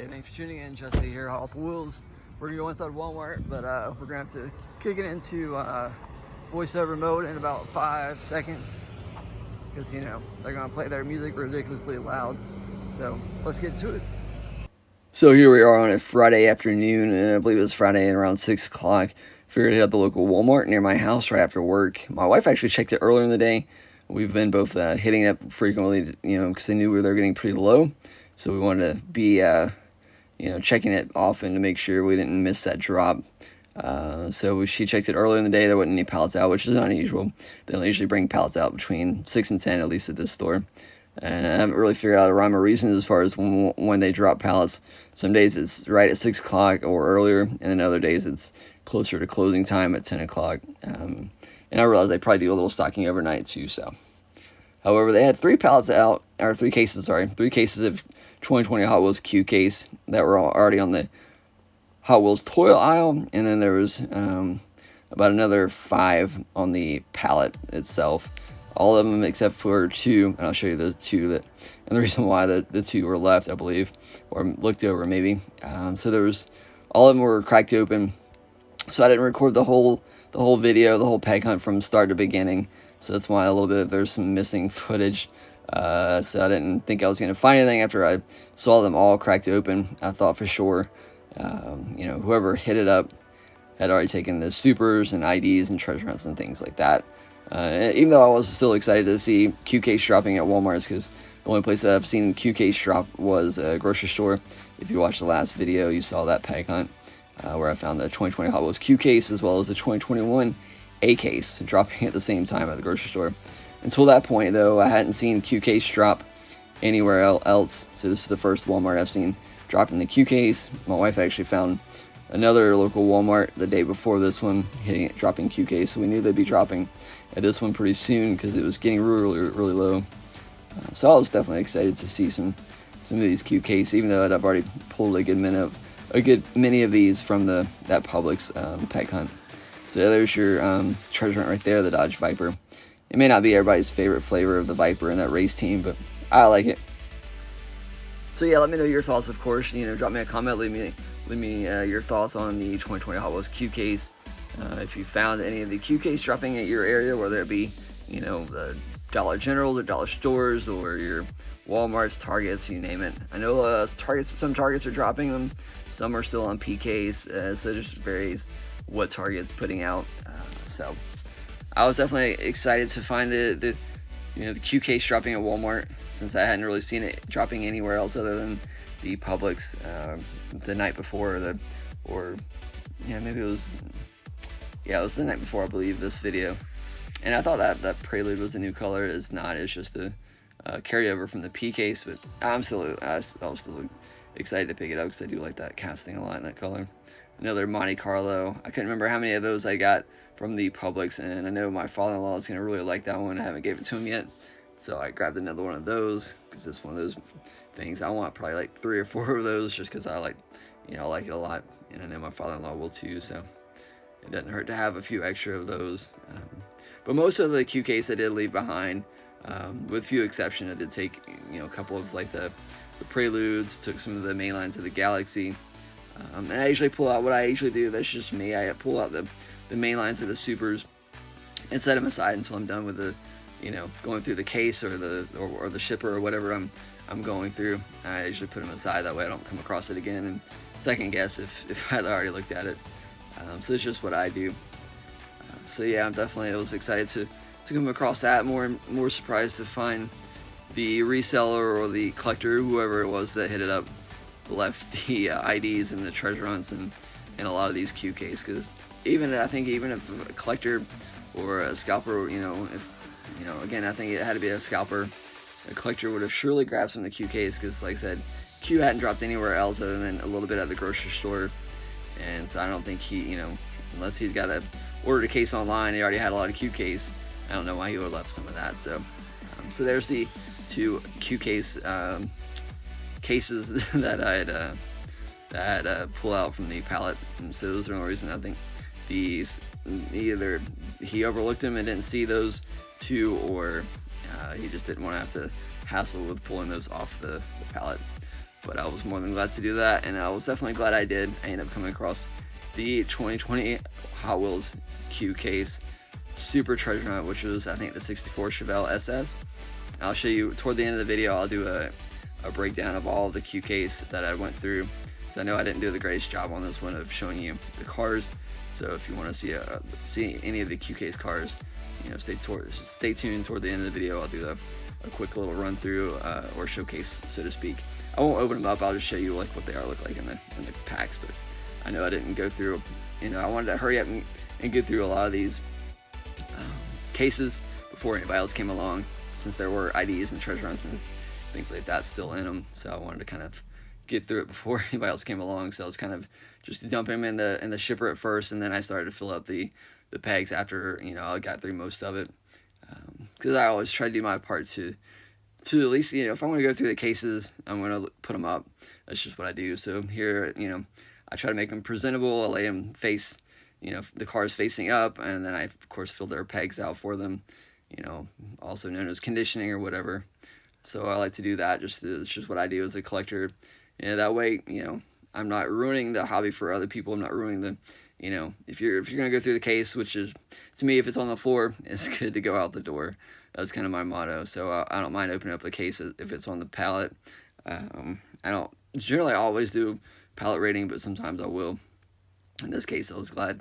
Hey, thanks for tuning in. Jesse here, Hot with Wheels. We're gonna go inside Walmart, but we're gonna have to kick it into voiceover mode in about 5 seconds because, you know, they're gonna play their music ridiculously loud. So let's get to it. So here we are on a Friday afternoon, and I believe it was Friday at around 6 o'clock. Figured to hit the local Walmart near my house right after work. My wife actually checked it earlier in the day. We've been both hitting it frequently, you know, because they knew they were getting pretty low. So we wanted to be, checking it often to make sure we didn't miss that drop. So she checked it earlier in the day. There wasn't any pallets out, which is not unusual. They don't usually bring pallets out between 6 and 10, at least at this store. And I haven't really figured out a rhyme or reason as far as when they drop pallets. Some days it's right at 6 o'clock or earlier, and then other days it's closer to closing time at 10 o'clock. And I realized they probably do a little stocking overnight too. So, however, they had 3 cases of 2020 Hot Wheels Q case that were already on the Hot Wheels toy aisle, and then there was about another 5 on the pallet itself. All of them except for 2, and I'll show you the 2 and the reason why the 2 were left, I believe, or looked over maybe. So there was, all of them were cracked open. So I didn't record the whole video, the whole peg hunt from start to beginning. So that's why there's some missing footage. So I didn't think I was going to find anything after I saw them all cracked open. I thought for sure, whoever hit it up had already taken the supers and IDs and treasure hunts and things like that. Even though I was still excited to see Q case dropping at Walmart's, because the only place that I've seen Q case drop was a grocery store. If you watched the last video, you saw that peg hunt where I found the 2020 Hot Wheels Q case as well as the 2021 A case dropping at the same time at the grocery store. Until that point, though, I hadn't seen Q case drop anywhere else. So this is the first Walmart I've seen dropping the Q case. My wife actually found another local Walmart the day before this one dropping Q case. So we knew they'd be dropping at this one pretty soon because it was getting really, really low. So I was definitely excited to see some of these Q case, even though I've already pulled a good many of these from that Publix peg hunt. So there's your treasure hunt right there, the Dodge Viper. It may not be everybody's favorite flavor of the Viper in that race team, but I like it. So yeah, let me know your thoughts, of course. Drop me a comment, leave me your thoughts on the 2020 Hot Wheels Q case. If you found any of the Q case dropping at your area, whether it be, the Dollar General, the dollar stores, or your Walmart's, Targets, you name it. I know some Targets are dropping them, some are still on PKs, so it just varies what Target's putting out. So I was definitely excited to find the Q case dropping at Walmart, since I hadn't really seen it dropping anywhere else other than the Publix the night before, it was the night before, I believe, this video. And I thought that Prelude was a new color. It's not. It's just a carryover from the P case, but I was still excited to pick it up because I do like that casting a lot in that color. Another Monte Carlo. I couldn't remember how many of those I got from the Publix, and I know my father-in-law is going to really like that one. I haven't gave it to him yet, so I grabbed another one of those because it's one of those things. I want probably like 3 or 4 of those just because I like it a lot, and I know my father-in-law will too, so it doesn't hurt to have a few extra of those. But most of the Q case I did leave behind, with few exceptions. I did take a couple of like the Preludes, took some of the main lines of the Galaxy, and I usually pull out what I usually do. That's just me. I pull out the main lines of the supers and set them aside until I'm done with the going through the case or the shipper or whatever I'm going through. I usually put them aside, that way I don't come across it again and second guess if I'd already looked at it. So it's just what I do. So yeah, I was excited to come across that. More surprised to find the reseller or the collector, whoever it was that hit it up, left the IDs and the treasure hunts and a lot of these Q case. Because even if a collector or a scalper, again, I think it had to be a scalper. A collector would have surely grabbed some of the Q case, because like I said, Q hadn't dropped anywhere else other than a little bit at the grocery store. And so I don't think he, unless he's got to order a case online, he already had a lot of Q case. I don't know why he would have left some of that. So there's the 2 Q case cases that I had pulled out from the pallet. And so those are the only reason I think these, either he overlooked them and didn't see those 2, or he just didn't want to have to hassle with pulling those off the pallet. but I was more than glad to do that, and I was definitely glad I did. I ended up coming across the 2020 Hot Wheels Q case Super Treasure Hunt, which was, I think, the 64 Chevelle SS. I'll show you toward the end of the video. I'll do a breakdown of all the Q case that I went through. So I know I didn't do the greatest job on this one of showing you the cars. So if you want to see any of the Q case cars, you know, stay tuned toward the end of the video. I'll do a quick little run through or showcase, so to speak. I won't open them up. I'll just show you like what they look like in the packs. But I know I didn't go through. You know, I wanted to hurry up and get through a lot of these cases before anybody else came along, since there were IDs and treasure hunts and things like that still in them. So I wanted to kind of get through it before anybody else came along. So I was kind of just dumping them in the shipper at first, and then I started to fill up the pegs after, you know, I got through most of it. Because I always try to do my part to at least, you know, if I'm going to go through the cases, I'm going to put them up. That's just what I do. So here, you know, I try to make them presentable. I lay them face, you know, the cars facing up, and then I, of course, fill their pegs out for them, you know, also known as conditioning or whatever. So I like to do that. It's just what I do as a collector. And that way, you know, I'm not ruining the hobby for other people. I'm not ruining the, you know, if you're going to go through the case, which is, to me, if it's on the floor, it's good to go out the door. That's kind of my motto. So I don't mind opening up a case if it's on the pallet. I don't generally always do pallet rating, but sometimes I will. In this case, I was glad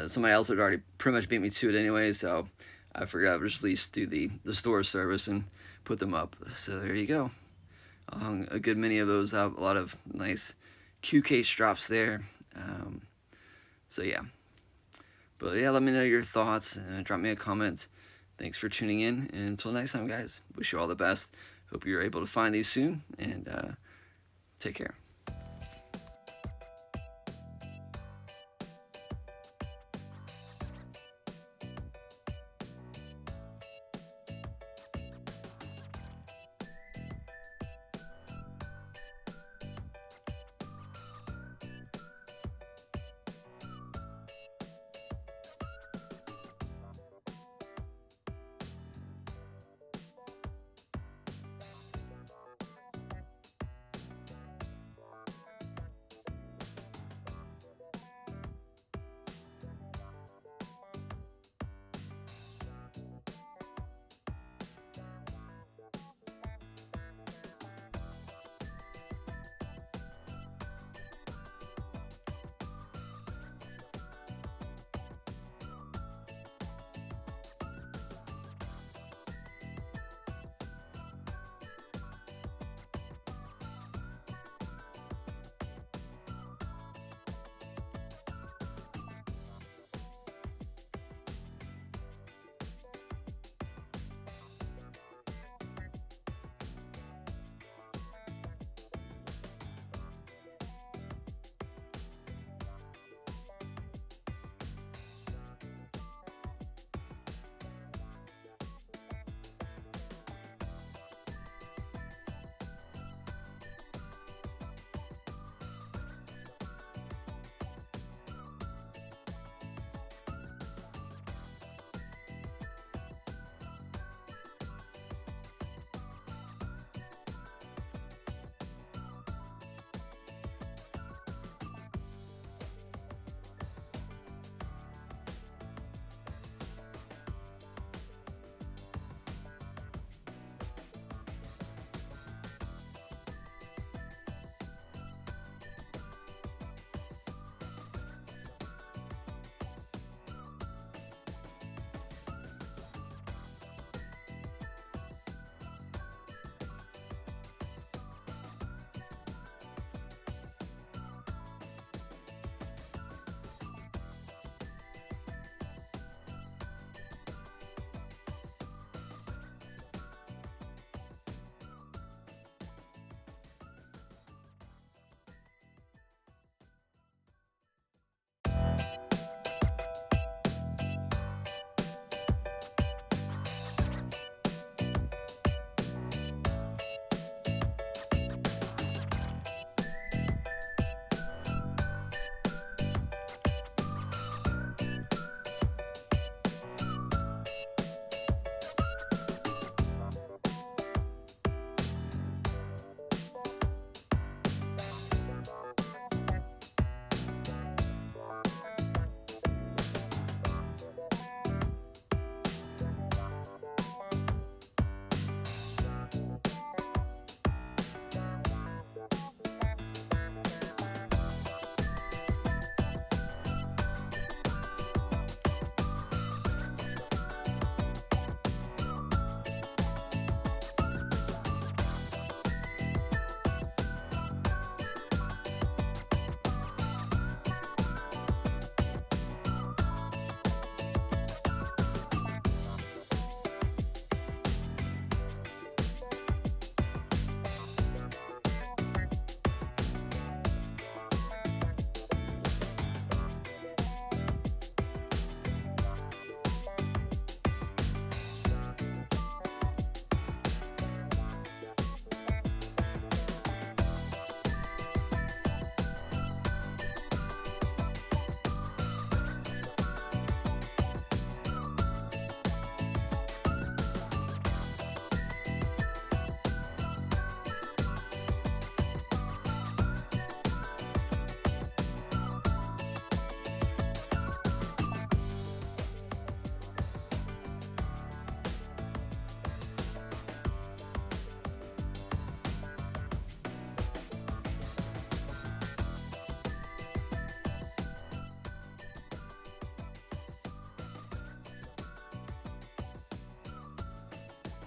somebody else had already pretty much beat me to it anyway, so I figured I would just at least do the store service and put them up. So there you go. A good many of those have a lot of nice Q case drops there. So yeah. But yeah, let me know your thoughts and drop me a comment. Thanks for tuning in, and until next time, guys, wish you all the best. Hope you're able to find these soon, and take care.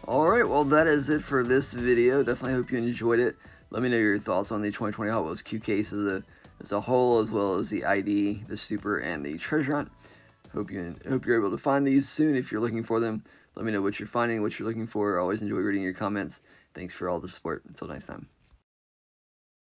Alright, well that is it for this video. Definitely hope you enjoyed it. Let me know your thoughts on the 2020 Hot Wheels Q case as a whole, as well as the ID, the Super, and the Treasure Hunt. Hope you're able to find these soon if you're looking for them. Let me know what you're finding, what you're looking for. I always enjoy reading your comments. Thanks for all the support. Until next time.